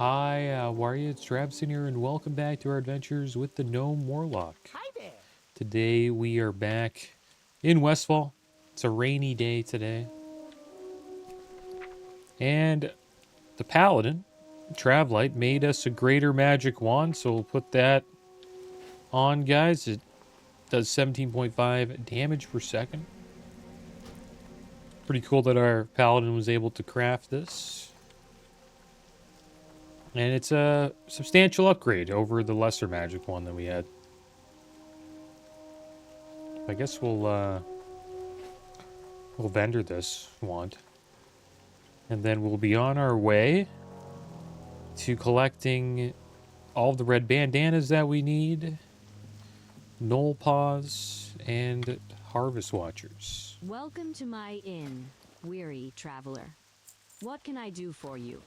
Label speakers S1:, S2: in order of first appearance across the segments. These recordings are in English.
S1: Hi, how are you? It's Traviseen here, and welcome back to our adventures with the Gnome Warlock.
S2: Hi there.
S1: Today we are back in Westfall. It's a rainy day today. And the Paladin, Travlite, made us a greater magic wand, so we'll put that on, guys. It does 17.5 damage per second. Pretty cool that our Paladin was able to craft this. And it's a substantial upgrade over the lesser magic one that we had. I guess we'll vendor this wand. And then we'll be on our way to collecting all the red bandanas that we need, knoll paws, and harvest watchers.
S3: Welcome to my inn, weary traveler. What can I do for you?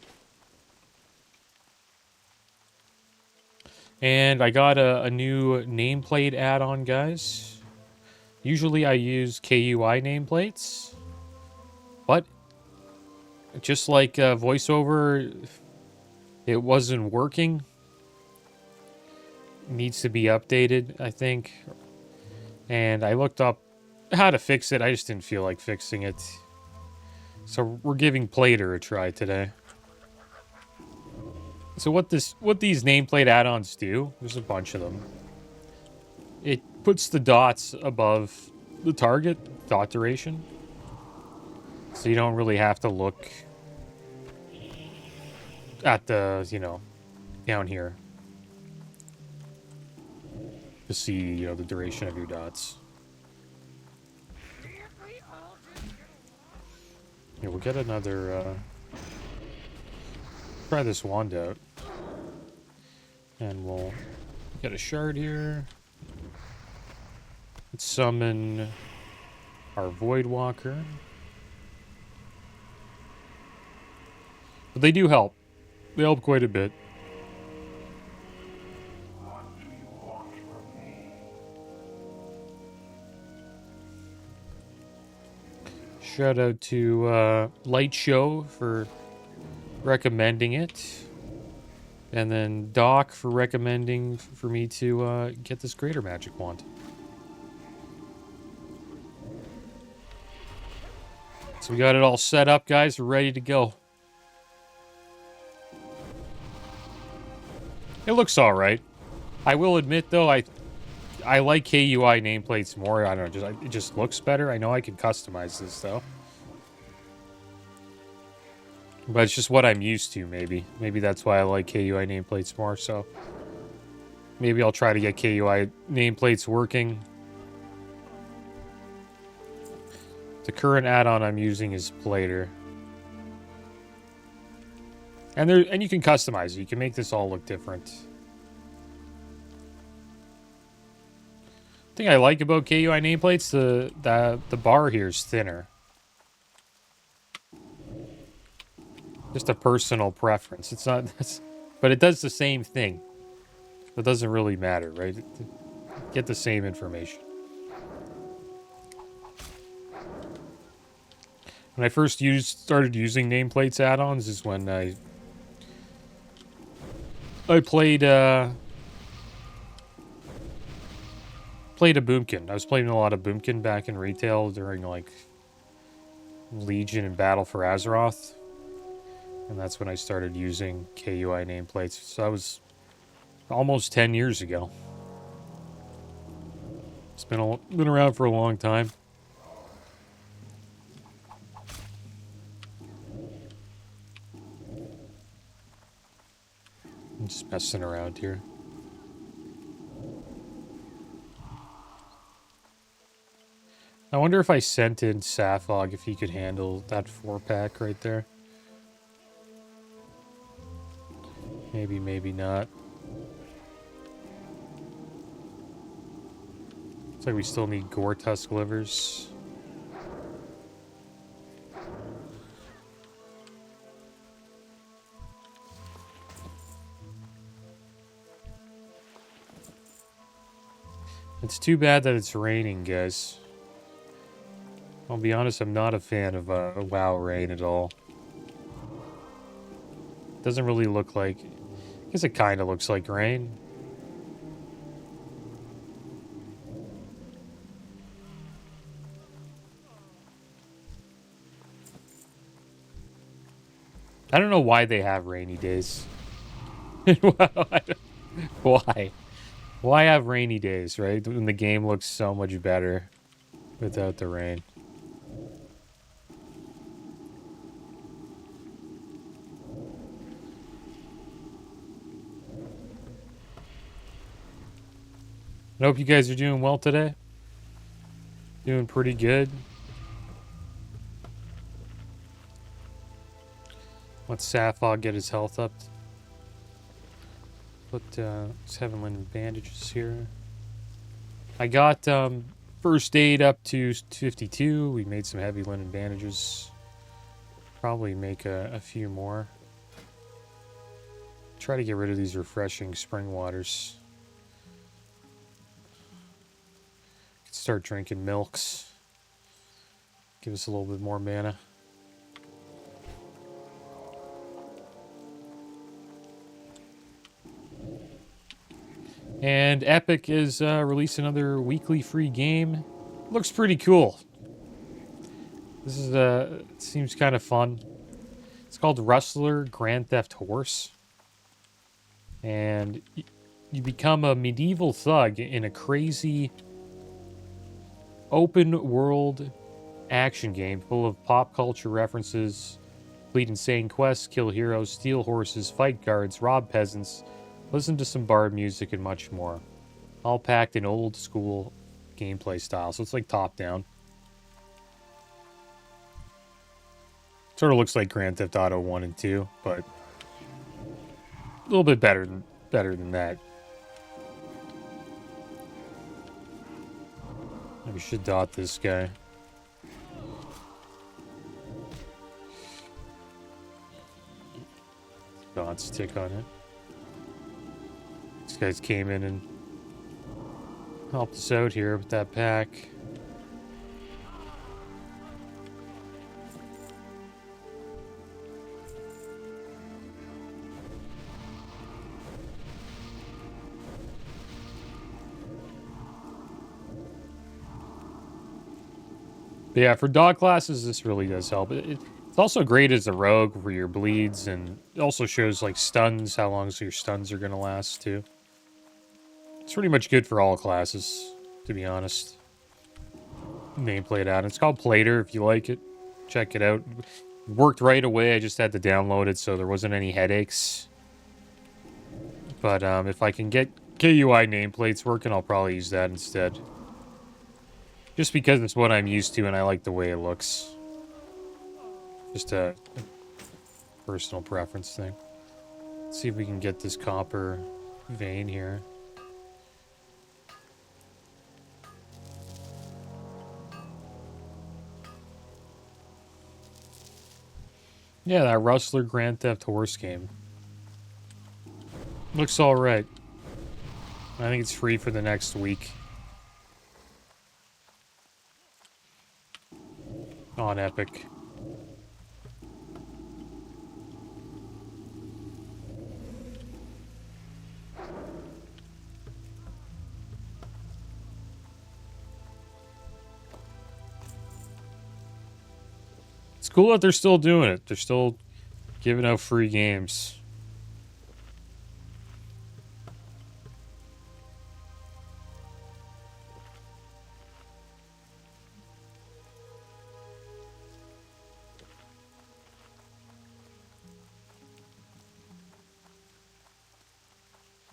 S1: And I got a new nameplate add-on, guys. Usually I use KUI nameplates, but just like voiceover, it wasn't working. Needs to be updated, I think. And I looked up how to fix it. I just didn't feel like fixing it. So we're giving Plater a try today. So what these nameplate add-ons do, there's a bunch of them. It puts the dots above the target, dot duration. So you don't really have to look at the, down here to see, the duration of your dots. Yeah, we'll get another, try this wand out. And we'll get a shard here. Let's summon our Void Walker. But they do help. They help quite a bit. Shout out to Light Show for recommending it. And then Doc for recommending for me to get this greater magic wand. So we got it all set up, guys. We're ready to go. It looks all right. I will admit, though, I like KUI nameplates more. I don't know, it just looks better. I know I can customize this, though. But it's just what I'm used to, maybe. Maybe that's why I like KUI nameplates more, so... Maybe I'll try to get KUI nameplates working. The current add-on I'm using is Plater. And you can customize it. You can make this all look different. The thing I like about KUI nameplates, the bar here is thinner. Just a personal preference. It's not, but it does the same thing. It doesn't really matter, right? Get the same information. When I first started using nameplates add-ons is when I played a Boomkin. I was playing a lot of Boomkin back in retail during like Legion and Battle for Azeroth. And that's when I started using KUI nameplates. So that was almost 10 years ago. It's been around for a long time. I'm just messing around here. I wonder if I sent in Safog if he could handle that 4-pack right there. Maybe, maybe not. Looks like we still need Gore Tusk livers. It's too bad that it's raining, guys. I'll be honest, I'm not a fan of WoW rain at all. Doesn't really look like... I guess it kind of looks like rain. I don't know why they have rainy days. Why? Why have rainy days, right? When the game looks so much better without the rain. I hope you guys are doing well today. Doing pretty good. Let Safog get his health up. Put 7 linen bandages here. I got first aid up to 52. We made some heavy linen bandages. Probably make a few more. Try to get rid of these refreshing spring waters. Start drinking milks. Give us a little bit more mana. And Epic is releasing another weekly free game. Looks pretty cool. This is seems kind of fun. It's called Rustler Grand Theft Horse. And you become a medieval thug in a crazy open world action game full of pop culture references, complete insane quests, kill heroes, steal horses, fight guards, rob peasants, listen to some bard music, and much more. All packed in old school gameplay style. So it's like top down. Sort of looks like Grand Theft Auto 1 and 2, but a little bit better than that. We should dot this guy. Dots tick on it. These guys came in and helped us out here with that pack. But yeah, for dog classes, this really does help. It's also great as a rogue for your bleeds, and it also shows like stuns, how long your stuns are going to last too. It's pretty much good for all classes, to be honest. Nameplate out. It's called Plater. If you like it, check it out. It worked right away. I just had to download it, so there wasn't any headaches. But if I can get KUI nameplates working, I'll probably use that instead. Just because it's what I'm used to and I like the way it looks. Just a personal preference thing. Let's see if we can get this copper vein here. Yeah, that Rustler Grand Theft Horse game. Looks alright. I think it's free for the next week. On Epic. It's cool that they're still doing it. They're still giving out free games.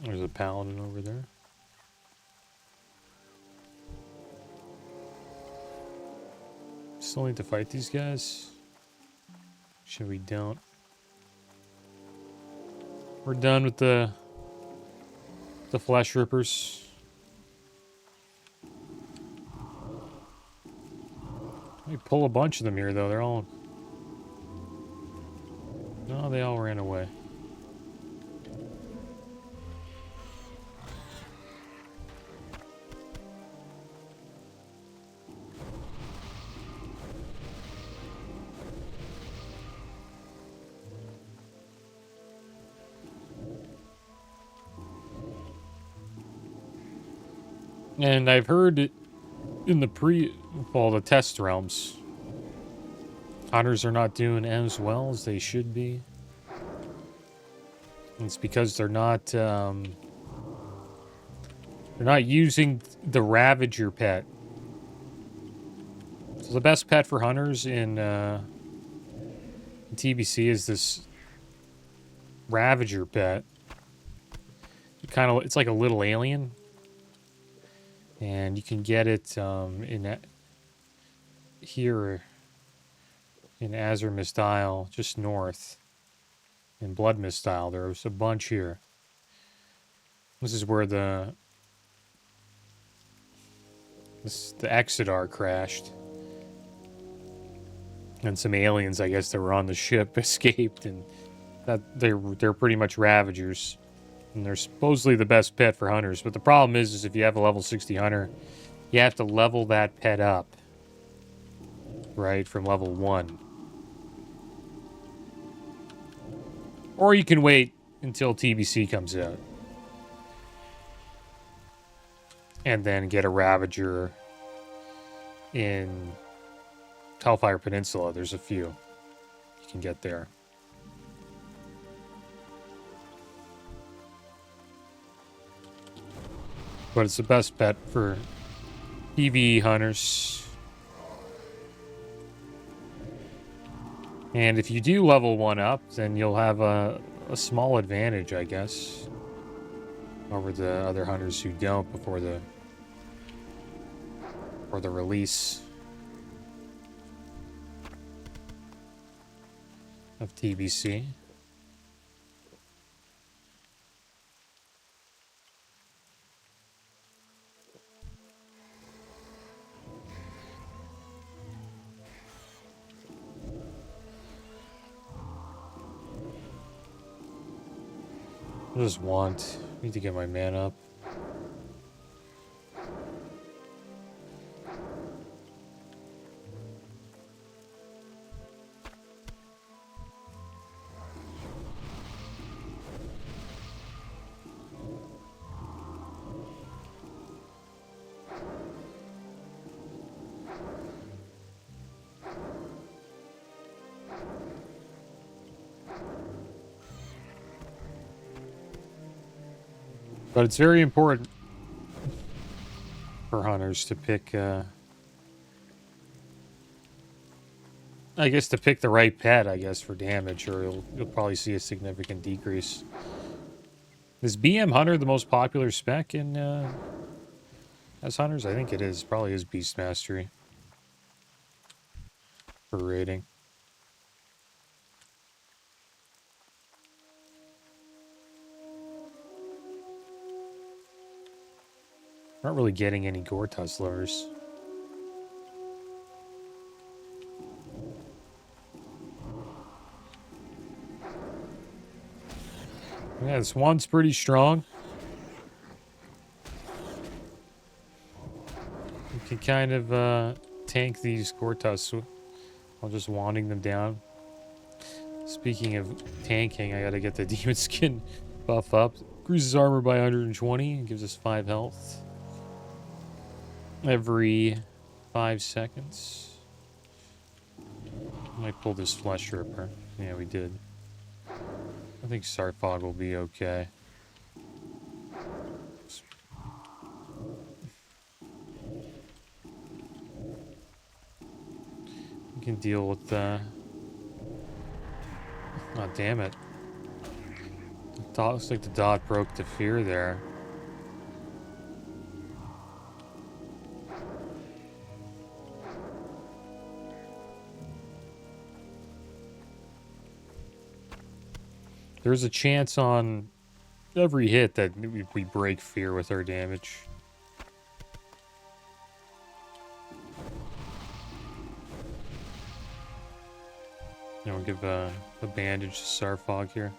S1: There's a paladin over there. Still need to fight these guys? Should we don't? We're done with the flesh rippers. We pull a bunch of them here though. They're all... No, they all ran away. And I've heard in the test realms, hunters are not doing as well as they should be. And it's because they're not using the Ravager pet. So the best pet for hunters in TBC is this Ravager pet. It's like a little alien, and you can get it here in Azure Mist Isle, just north. In Blood Mist Isle, there's a bunch here. This is where the Exodar crashed. And some aliens, I guess, that were on the ship escaped, and that they're pretty much Ravagers. And they're supposedly the best pet for hunters. But the problem is if you have a level 60 hunter, you have to level that pet up, right, from level 1. Or you can wait until TBC comes out. And then get a Ravager in Hellfire Peninsula. There's a few you can get there. But it's the best pet for PvE hunters. And if you do level 1 up, then you'll have a small advantage, I guess, over the other hunters who don't before the release of TBC. I just need to get my mana up. But it's very important for hunters to pick, I guess, to pick the right pet, I guess, for damage, or you'll probably see a significant decrease. Is BM Hunter the most popular spec in as hunters? I think it is. Probably is Beast Mastery for raiding. Not really getting any gore tusslers. Yeah, this one's pretty strong. You can kind of tank these Gortus while just wanding them down. Speaking of tanking, I gotta get the Demon Skin buff up. Increases armor by 120 and gives us 5 health every 5 seconds. Might pull this Flesh Ripper. Yeah, we did. I think Sarfog will be okay. We can deal with the... Oh, damn it. Looks like the dot broke the fear there. There's a chance on every hit that we break fear with our damage. And we'll give a bandage to Sarfog here.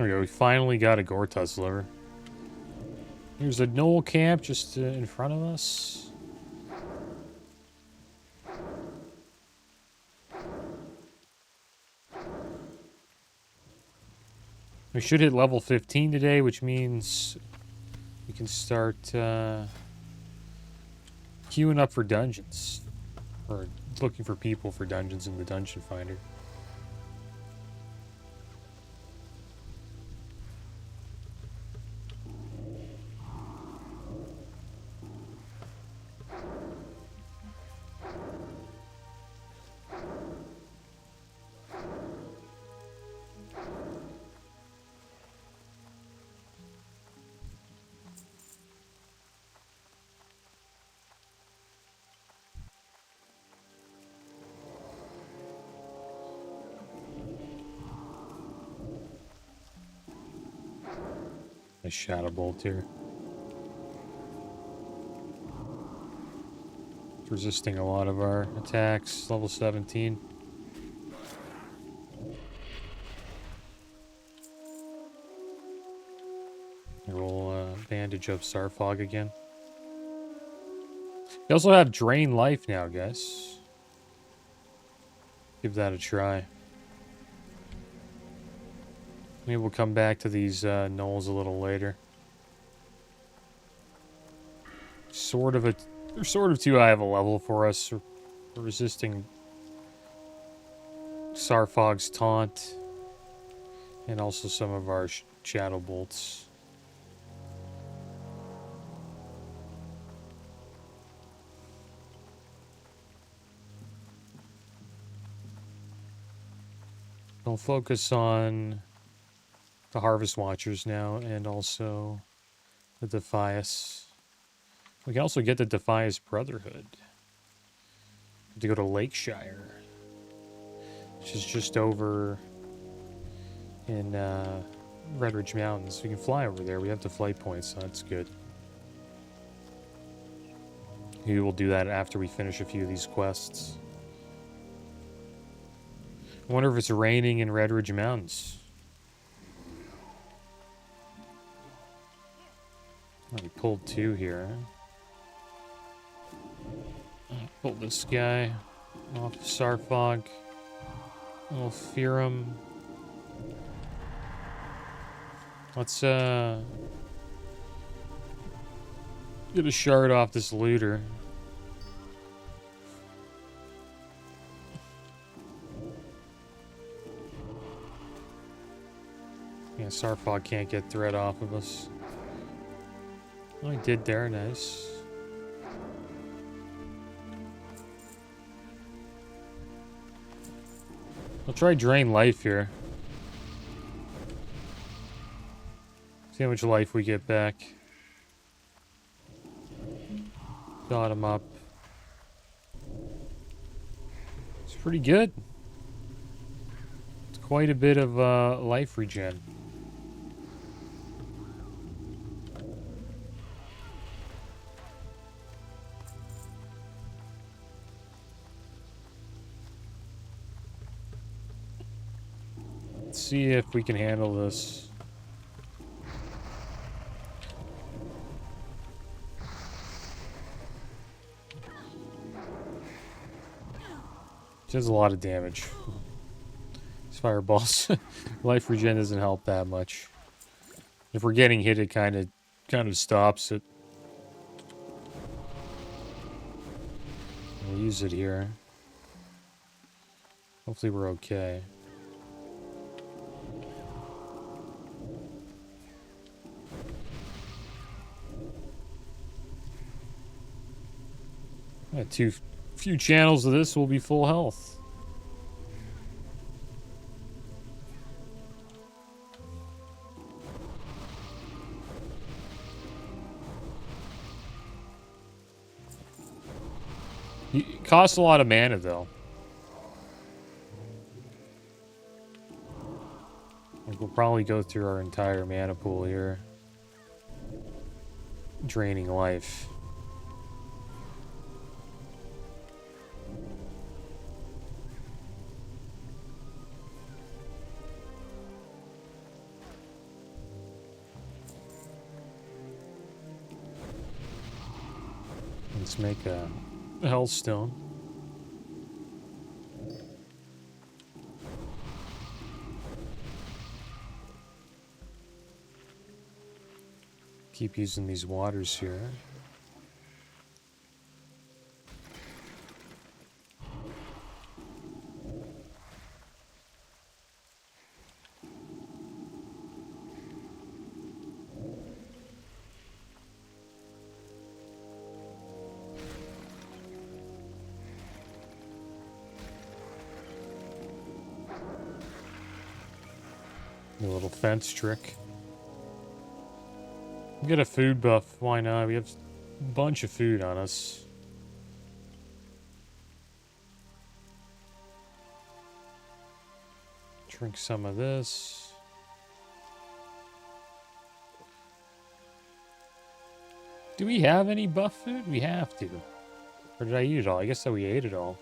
S1: we go. We finally got a Gortus liver. Here's a Knoll camp just in front of us. We should hit level 15 today, which means we can start queuing up for dungeons. Or looking for people for dungeons in the Dungeon Finder. A Shadow Bolt here. It's resisting a lot of our attacks. Level 17. And we'll bandage up Starfog again. We also have Drain Life now, guys. Give that a try. Maybe we'll come back to these gnolls a little later. They're sort of too high of a level for us. We're resisting Starfog's taunt. And also some of our Shadow Bolts. We'll focus on the Harvest Watchers now, and also the Defias. We can also get the Defias Brotherhood. To go to Lakeshire, which is just over in Redridge Mountains. We can fly over there. We have the flight points, so that's good. Maybe we'll do that after we finish a few of these quests. I wonder if it's raining in Redridge Mountains. Oh, we pulled two here. Pull this guy off Starfog. We'll fear him. Let's get a shard off this looter. Yeah, Starfog can't get threat off of us. Oh, he did there, nice. I'll try Drain Life here. See how much life we get back. Got him up. It's pretty good. It's quite a bit of life regen. See if we can handle this. Does a lot of damage. These fireballs, life regen doesn't help that much. If we're getting hit, it kind of stops it. We'll use it here. Hopefully we're okay. Yeah, few channels of this will be full health. It costs a lot of mana, though. Like, we'll probably go through our entire mana pool here. Draining life. Let's make a hellstone. Keep using these waters here. A little fence trick. Get a food buff. Why not? We have a bunch of food on us. Drink some of this. Do we have any buff food? We have to. Or did I eat it all? I guess that we ate it all.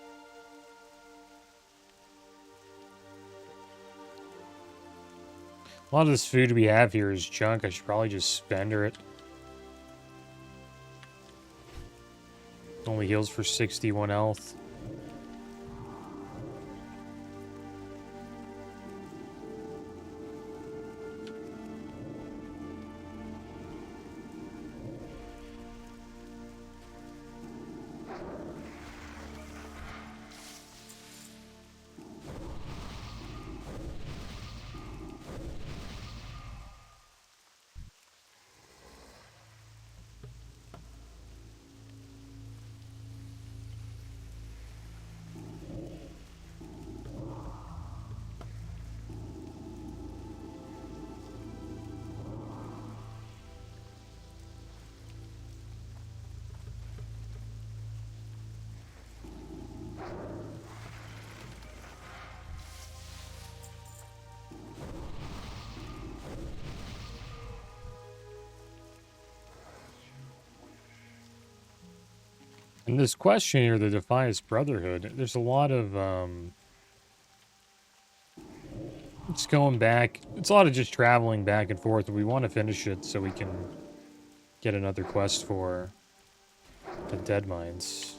S1: A lot of this food we have here is junk. I should probably just spend it. Only heals for 61 health. In this question here, the Defias Brotherhood, there's a lot of, it's going back. It's a lot of just traveling back and forth. We want to finish it so we can get another quest for the Dead Mines.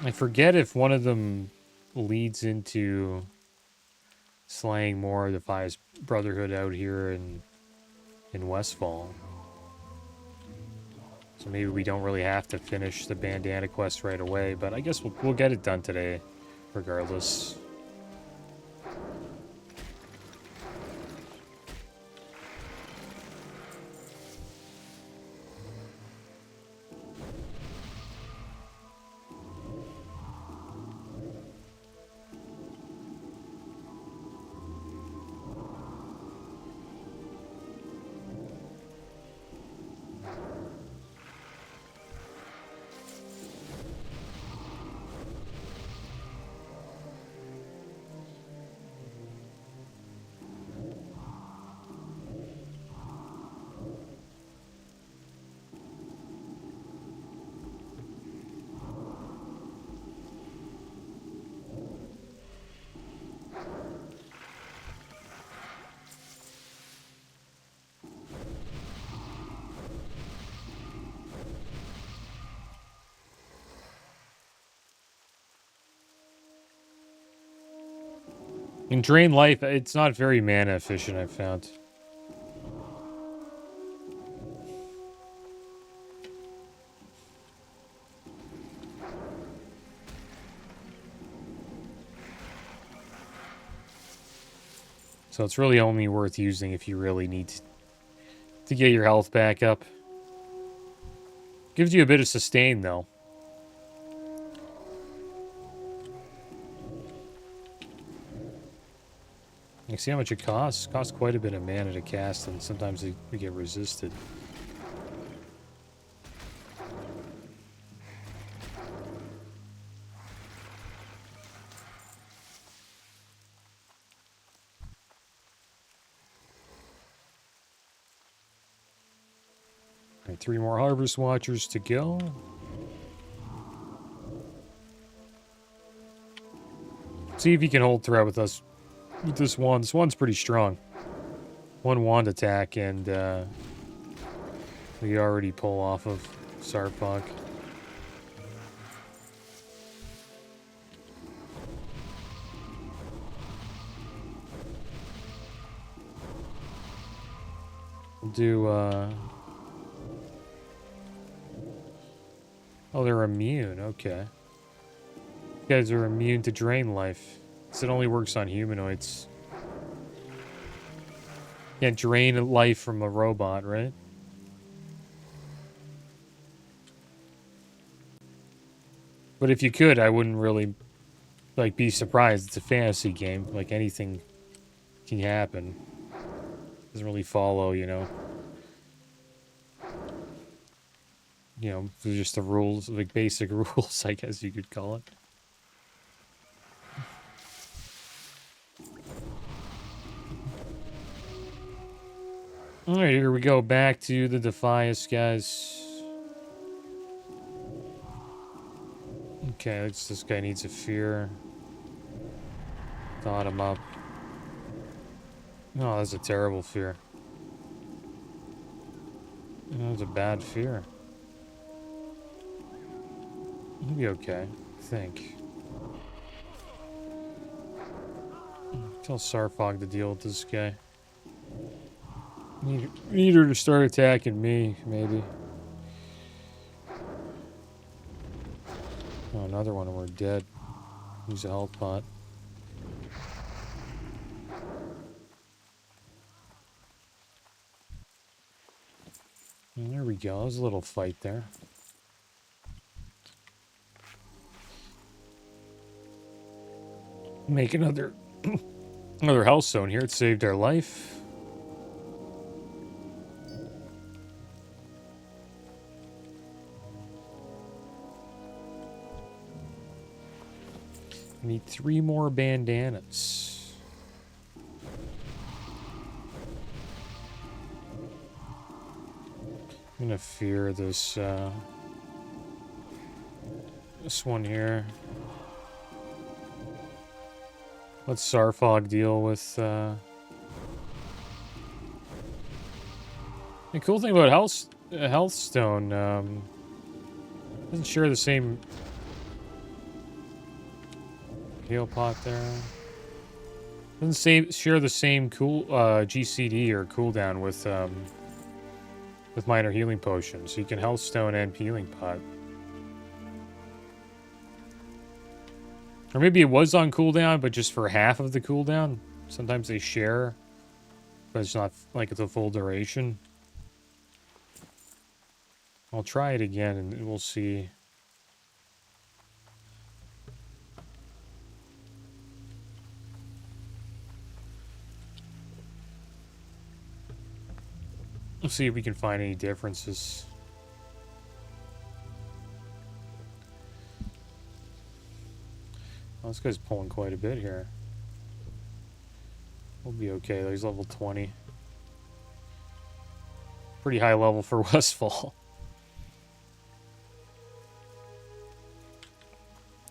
S1: I forget if one of them leads into slaying more of the Defias Brotherhood out here in Westfall. So maybe we don't really have to finish the bandana quest right away, but I guess we'll get it done today, regardless. In Drain Life, it's not very mana efficient, I've found. So it's really only worth using if you really need to get your health back up. Gives you a bit of sustain, though. You see how much it costs? It costs quite a bit of mana to cast, and sometimes they get resisted. Alright, 3 more Harvest Watchers to go. See if he can hold threat with us. With this one. This one's pretty strong. 1 wand attack and we already pull off of Sarpok. We'll do, oh, they're immune. Okay. You guys are immune to drain life. So it only works on humanoids. Can't drain life from a robot, right? But if you could, I wouldn't really, like, be surprised. It's a fantasy game. Like, anything can happen. Doesn't really follow, you know. You know, just the rules, like, basic rules, I guess you could call it. Alright, here we go. Back to the Defias, guys. Okay, this guy needs a fear. Thought him up. Oh, that's a terrible fear. That was a bad fear. He'll be okay, I think. Tell Sarfog to deal with this guy. Need her to start attacking me, maybe. Oh, another one and we're dead. Use a health pot. And there we go. There's a little fight there. Make another another health zone here. It saved our life. Need 3 more bandanas. I'm gonna fear this this one here. Let Sarfog deal with the cool thing about Healthstone, doesn't share the same heal pot there. Doesn't share the same cool GCD or cooldown with minor healing potions. So you can Healthstone and healing pot. Or maybe it was on cooldown, but just for half of the cooldown. Sometimes they share, but it's not like it's a full duration. I'll try it again and we'll see. We'll see if we can find any differences. Well, this guy's pulling quite a bit here. We'll be okay though. He's level 20. Pretty high level for Westfall.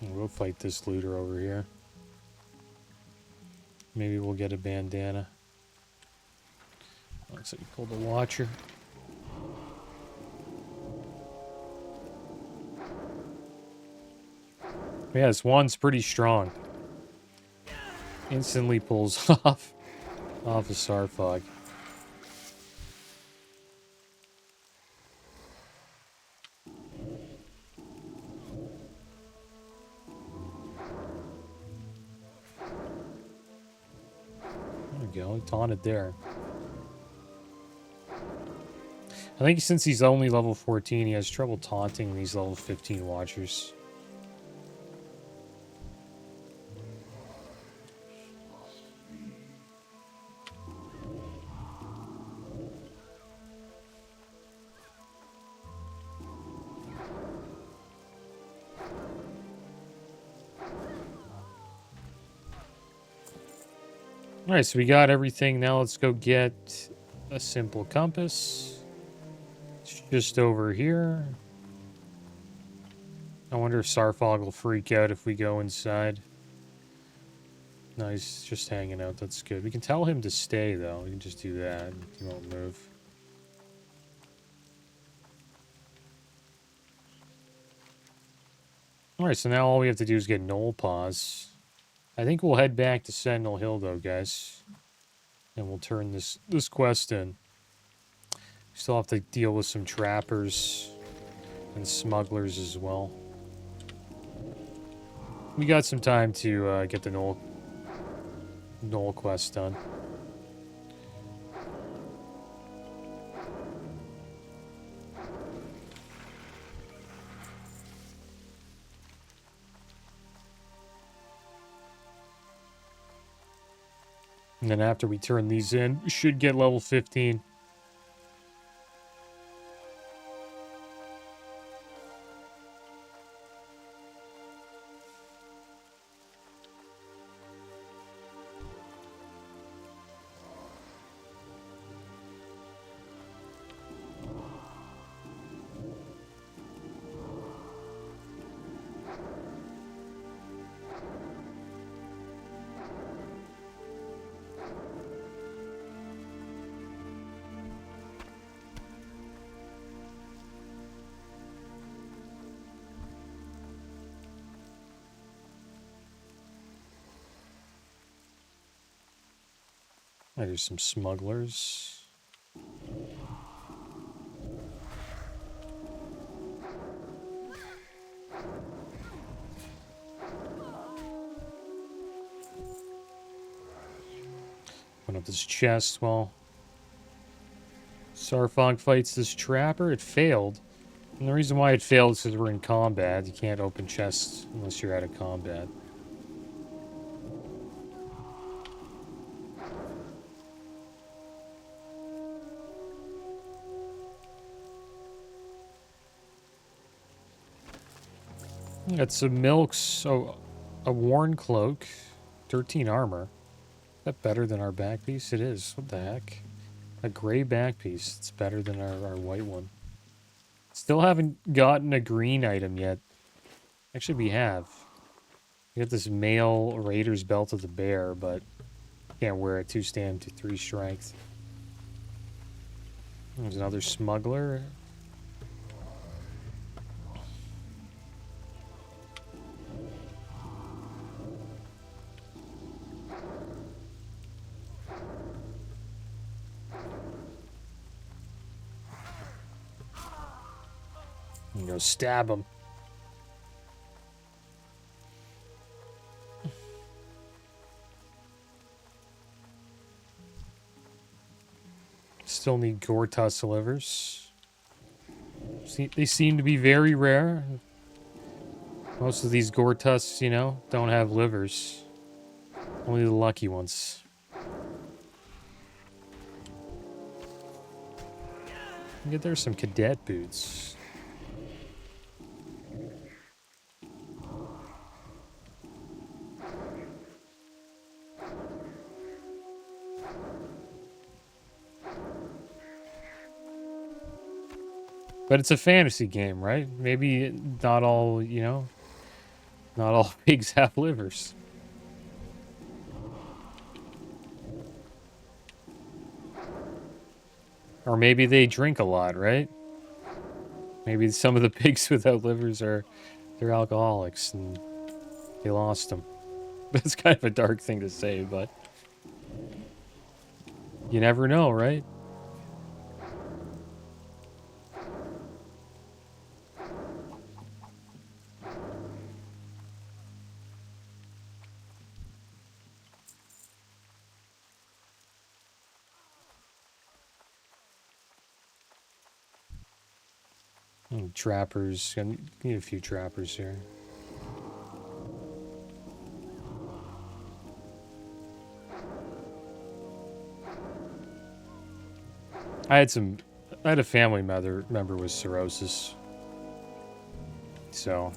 S1: We'll fight this looter over here. Maybe we'll get a bandana. Looks like he pulled a watcher. Yeah, this one's pretty strong. Instantly pulls off a Sarfog. There we go, he taunted there. I think since he's only level 14, he has trouble taunting these level 15 watchers. Alright, so we got everything. Now let's go get a simple compass. It's just over here. I wonder if Sarfog will freak out if we go inside. No, he's just hanging out. That's good. We can tell him to stay, though. We can just do that. He won't move. Alright, so now all we have to do is get Knoll Paws. I think we'll head back to Sentinel Hill, though, guys. And we'll turn this quest in. Still have to deal with some trappers and smugglers as well. We got some time to get the Knoll quest done. And then after we turn these in, we should get level 15. There's some smugglers. Open up this chest while Sarfong fights this trapper. It failed. And the reason why it failed is because we're in combat. You can't open chests unless you're out of combat. Got some milks. Oh, a worn cloak. 13 armor. Is that better than our back piece? It is. What the heck? A gray back piece. It's better than our white one. Still haven't gotten a green item yet. Actually, we have. We got this male Raider's Belt of the Bear, but can't wear it. 2 stam to 3 strength. There's another smuggler. You know, stab him. Still need Gortus livers. They seem to be very rare. Most of these Gortus, you know, don't have livers. Only the lucky ones. Get there some cadet boots. But it's a fantasy game, right? Maybe not all, you know, not all pigs have livers. Or maybe they drink a lot, right? Maybe some of the pigs without livers they're alcoholics and they lost them. That's kind of a dark thing to say, but you never know, right? Trappers. I need a few trappers here. I had a family member with cirrhosis. So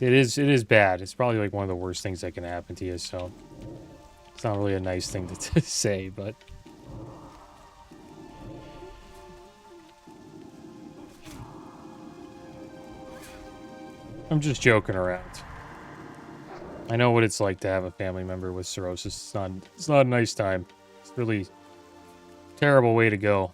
S1: it is bad. It's probably like one of the worst things that can happen to you, so it's not really a nice thing to say, but I'm just joking around. I know what it's like to have a family member with cirrhosis. It's not a nice time. It's really terrible way to go.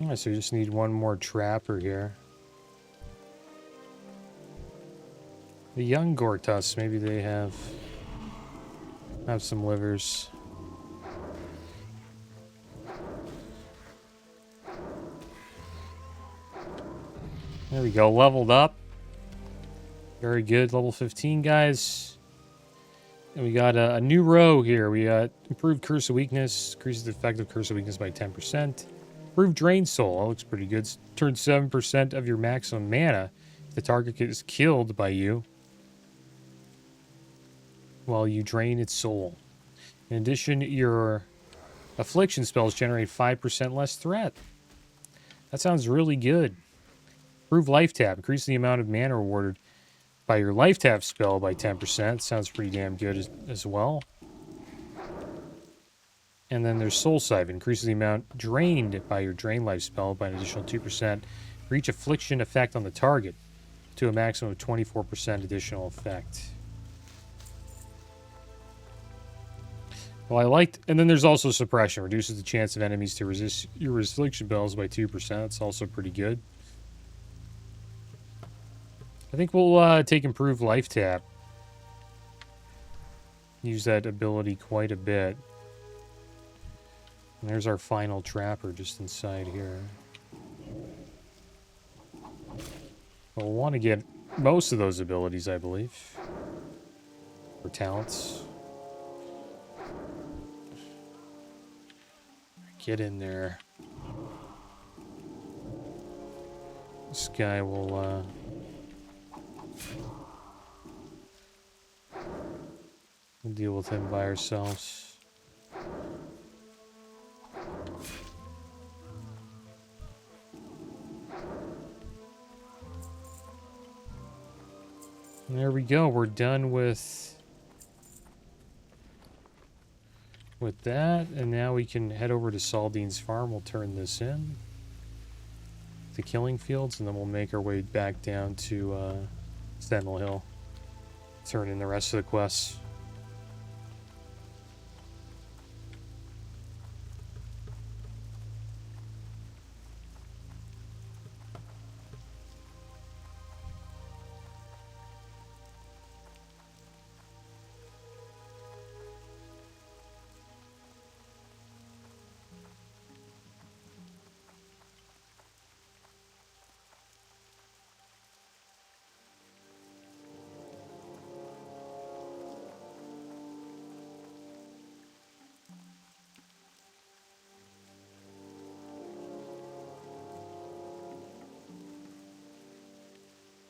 S1: Alright, so we just need one more trapper here. The young Gortus, maybe they have some livers. There we go, leveled up. Very good, level 15, guys. And we got a new row here. We got improved Curse of Weakness, increases the effective Curse of Weakness by 10%. Improved Drain Soul, that looks pretty good. Turns 7% of your maximum mana if the target is killed by you while you drain its soul. In addition, your affliction spells generate 5% less threat. That sounds really good. Improved Life Tap, increase the amount of mana rewarded by your Life Tap spell by 10%. Sounds pretty damn good as well. And then there's Soul Sive, increases the amount drained by your Drain Life spell by an additional 2% for each affliction effect on the target to a maximum of 24% additional effect. Well, I liked, and then there's also Suppression, reduces the chance of enemies to resist your affliction spells by 2%. That's also pretty good. I think we'll take Improved Life Tap. Use that ability quite a bit. And there's our final trapper just inside here. We'll want to get most of those abilities, I believe. Or talents. Get in there. This guy will, we'll deal with him by ourselves. And there we go. We're done with that, and now we can head over to Saldine's farm. We'll turn this in, the killing fields, and then we'll make our way back down to Sentinel Hill. Turn in the rest of the quests.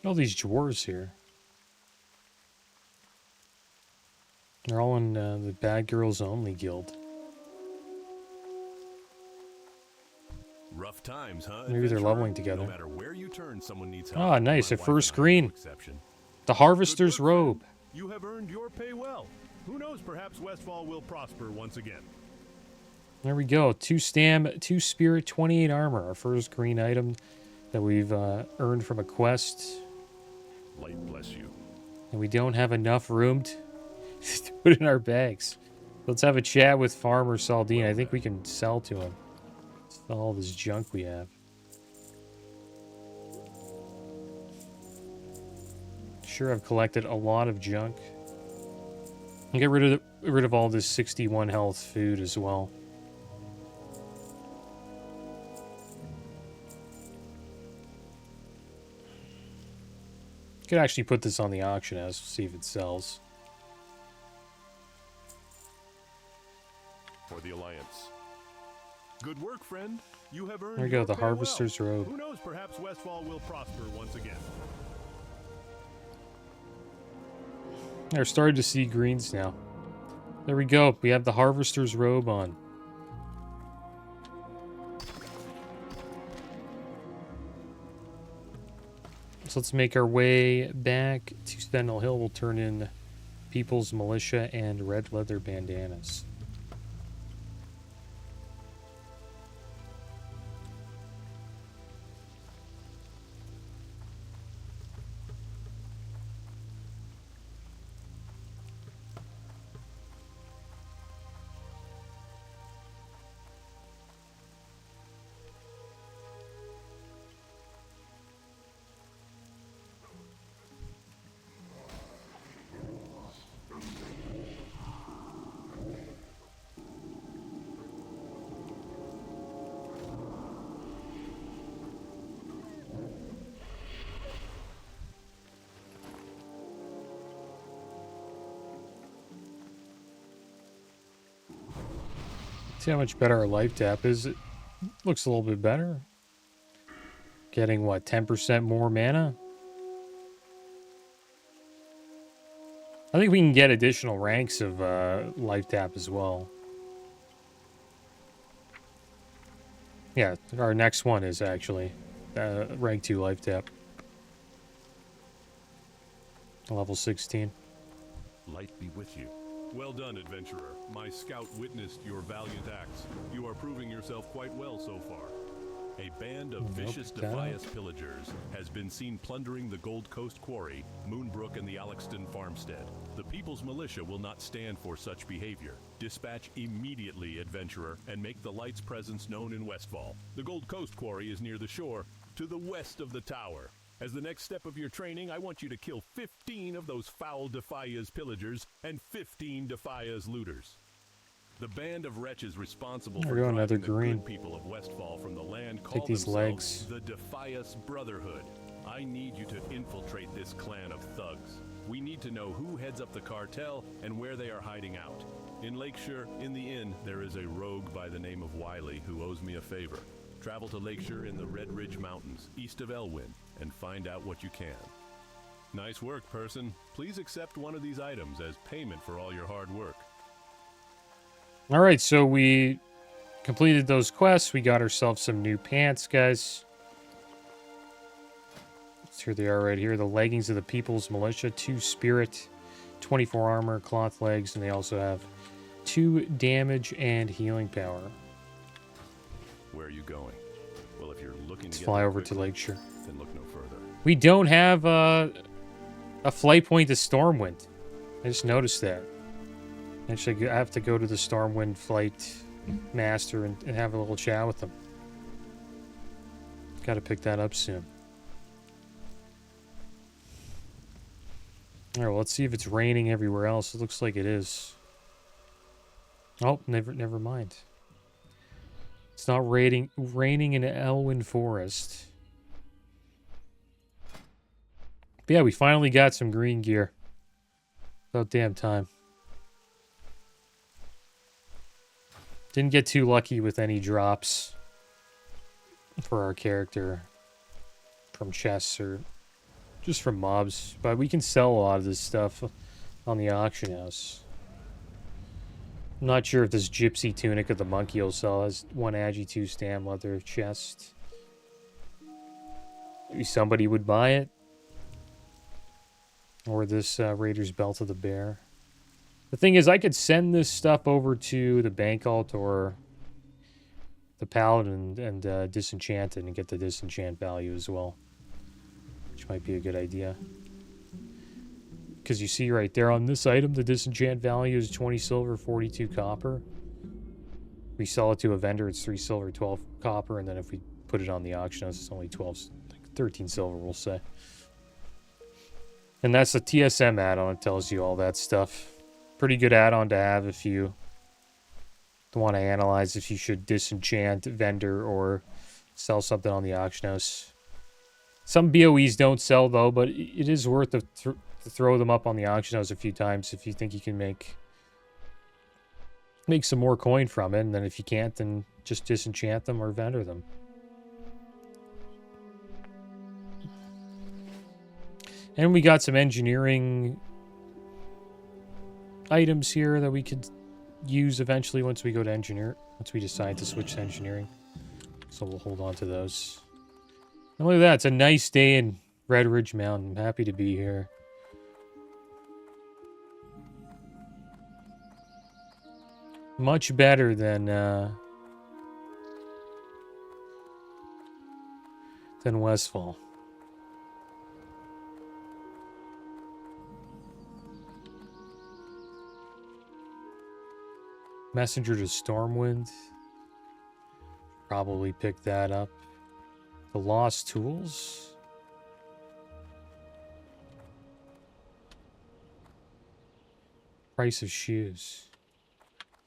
S1: All these dwarves here. They're all in the Bad Girls Only guild.
S2: Rough times, huh?
S1: Maybe they're leveling together.
S2: No matter where you turn, someone needs help.
S1: Ah, nice. A
S2: My wife
S1: first
S2: and I are no
S1: screen.
S2: exception.
S1: The Harvester's
S2: Good work,
S1: Robe.
S2: friend. You have earned your pay well. Who knows, perhaps Westfall will prosper once again.
S1: There we go. 2 stam, 2 spirit, 28 armor. Our first green item that we've earned from a quest.
S2: Light bless you.
S1: And we don't have enough room to put in our bags. Let's have a chat with Farmer Saldine. I think we can sell to him. Sell all this junk we have. Sure, I've collected a lot of junk. And get rid of all this 61 health food as well. Could actually put this on the auction house, see if it sells.
S2: For the Alliance. Good work, friend. You have earned
S1: There we go,
S2: your
S1: the
S2: pay well.
S1: Harvester's Robe.
S2: Who knows, perhaps Westfall will prosper once again.
S1: We're starting to see greens now. There we go. We have the Harvester's Robe on. So let's make our way back to Sentinel Hill. We'll turn in People's Militia and red leather bandanas. See how much better our life tap is. It looks a little bit better. Getting, what, 10% more mana? I think we can get additional ranks of life tap as well. Yeah, our next one is actually rank 2 life tap. Level 16.
S2: Light be with you. Well done, adventurer. My scout witnessed your valiant acts. You are proving yourself quite well so far. A band of vicious Defias pillagers has been seen plundering the Gold Coast Quarry, Moonbrook, and the Alexton farmstead. The People's Militia will not stand for such behavior. Dispatch immediately, adventurer, and make the Light's presence known in Westfall. The Gold Coast Quarry is near the shore, to the west of the tower. As the next step of your training, I want you to kill 15 of those foul Defias pillagers and 15 Defias looters. The band of wretches responsible for driving the good people of Westfall from the land call themselves the Defias Brotherhood. I need you to infiltrate this clan of thugs. We need to know who heads up the cartel and where they are hiding out. In Lakeshire, in the inn, there is a rogue by the name of Wiley who owes me a favor. Travel to Lakeshire in the Red Ridge Mountains, east of Elwyn, and find out what you can. Nice work, person. Please accept one of these items as payment for all your hard work.
S1: All right, so we completed those quests. We got ourselves some new pants, guys. Here they are right here. The leggings of the People's Militia. 2 spirit, 24 armor, cloth legs, and they also have 2 damage and healing power.
S2: Where are you going? Well, if you're looking
S1: to fly over to Lakeshire.
S2: Then look no further.
S1: We don't have a flight point to Stormwind. I just noticed that. Actually, I have to go to the Stormwind Flight Master and have a little chat with them. Got to pick that up soon. All right, well, let's see if it's raining everywhere else. It looks like it is. Oh, never mind. It's not raining in Elwyn Forest. But yeah, we finally got some green gear. About damn time. Didn't get too lucky with any drops for our character from chests or just from mobs. But we can sell a lot of this stuff on the auction house. I'm not sure if this Gypsy Tunic of the Monkey will sell. It has 1 Agi 2 Stam leather chest. Maybe somebody would buy it. Or this Raider's Belt of the Bear. The thing is, I could send this stuff over to the Bank Alt or the Paladin and disenchant it and get the disenchant value as well. Which might be a good idea. Because you see right there on this item, the disenchant value is 20 silver, 42 copper. We sell it to a vendor, it's 3 silver, 12 copper, and then if we put it on the auction house, it's only 13 silver, we'll say. And that's the TSM add-on, it tells you all that stuff. Pretty good add-on to have if you want to analyze if you should disenchant vendor or sell something on the auction house. Some BOEs don't sell though, but it is worth to throw them up on the auction house a few times if you think you can make some more coin from it, and then if you can't, then just disenchant them or vendor them. And we got some engineering items here that we could use eventually once we go to engineer, once we decide to switch to engineering. So we'll hold on to those. And look at that, it's a nice day in Red Ridge Mountain. I'm happy to be here. Much better than Westfall. Messenger to Stormwind. Probably pick that up. The Lost Tools. Price of Shoes.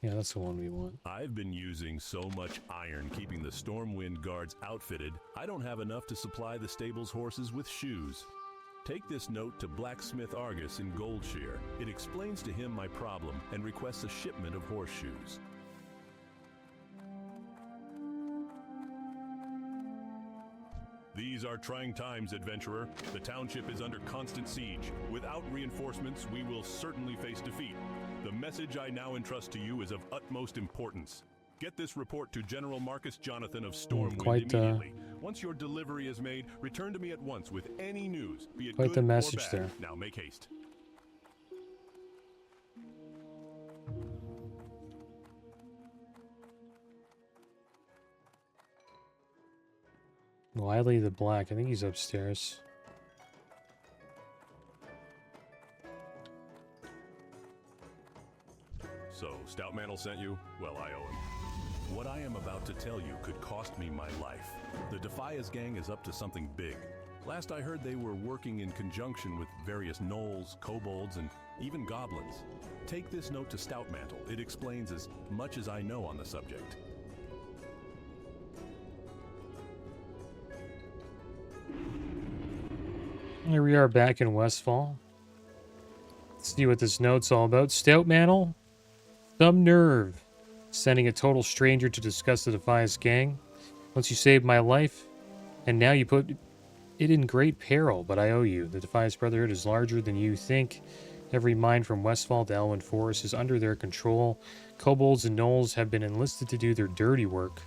S1: Yeah, that's the one we want.
S2: I've been using so much iron keeping the Stormwind guards outfitted, I don't have enough to supply the stable's horses with shoes. Take this note to Blacksmith Argus in Goldshear. It explains to him my problem and requests a shipment of horseshoes. These are trying times, adventurer. The township is under constant siege. Without reinforcements, we will certainly face defeat. The message I now entrust to you is of utmost importance. Get this report to General Marcus Jonathan of Stormwind immediately. Once your delivery is made, return to me at once with any news, be it
S1: Quite
S2: good
S1: the message
S2: or bad.
S1: there.
S2: Now make haste.
S1: Wiley the Black. I think he's upstairs.
S2: So, Stoutmantle sent you? Well, I owe him. What I am about to tell you could cost me my life. The Defias gang is up to something big. Last I heard, they were working in conjunction with various gnolls, kobolds, and even goblins. Take this note to Stoutmantle. It explains as much as I know on the subject.
S1: Here we are back in Westfall. Let's see what this note's all about. Stoutmantle, some nerve. Sending a total stranger to discuss the Defias gang. Once you saved my life, and now you put it in great peril, but I owe you. The Defias Brotherhood is larger than you think. Every mine from Westfall to Elwyn Forest is under their control. Kobolds and gnolls have been enlisted to do their dirty work.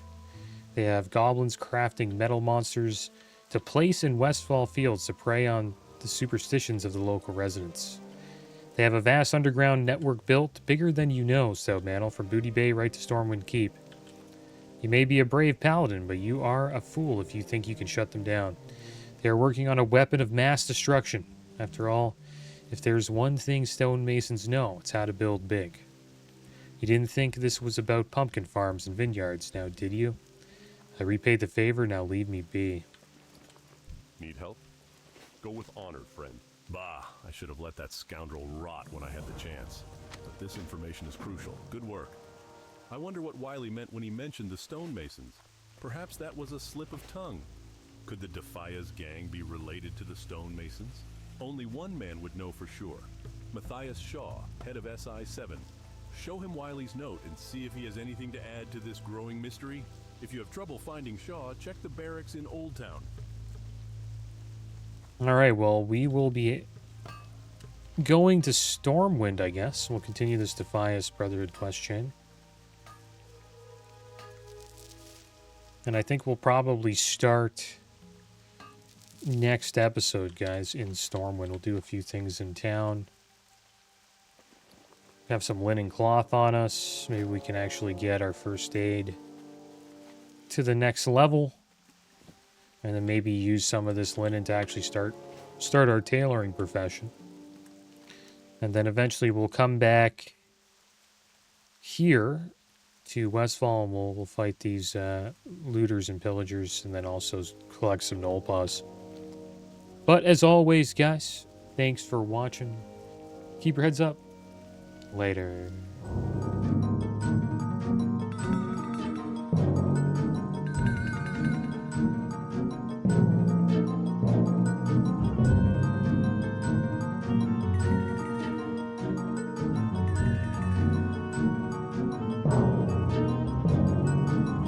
S1: They have goblins crafting metal monsters to place in Westfall fields to prey on the superstitions of the local residents. They have a vast underground network built, bigger than you know, Stoutmantle, from Booty Bay right to Stormwind Keep. You may be a brave paladin, but you are a fool if you think you can shut them down. They are working on a weapon of mass destruction. After all, if there's one thing stonemasons know, it's how to build big. You didn't think this was about pumpkin farms and vineyards, now did you? I repaid the favor, now leave me be.
S2: Need help? Go with honor, friend. Bah, I should have let that scoundrel rot when I had the chance. But this information is crucial. Good work. I wonder what Wiley meant when he mentioned the stonemasons. Perhaps that was a slip of tongue. Could the Defias gang be related to the stonemasons? Only one man would know for sure. Matthias Shaw, head of SI-7. Show him Wiley's note and see if he has anything to add to this growing mystery. If you have trouble finding Shaw, check the barracks in Old Town.
S1: Alright, well, we will be going to Stormwind, I guess. We'll continue this Defias Brotherhood quest chain. And I think we'll probably start next episode, guys, in Stormwind. We'll do a few things in town. Have some linen cloth on us. Maybe we can actually get our first aid to the next level. And then maybe use some of this linen to actually start our tailoring profession. And then eventually we'll come back here to Westfall and we'll fight these looters and pillagers and then also collect some gnoll paws. But as always, guys, thanks for watching. Keep your heads up. Later.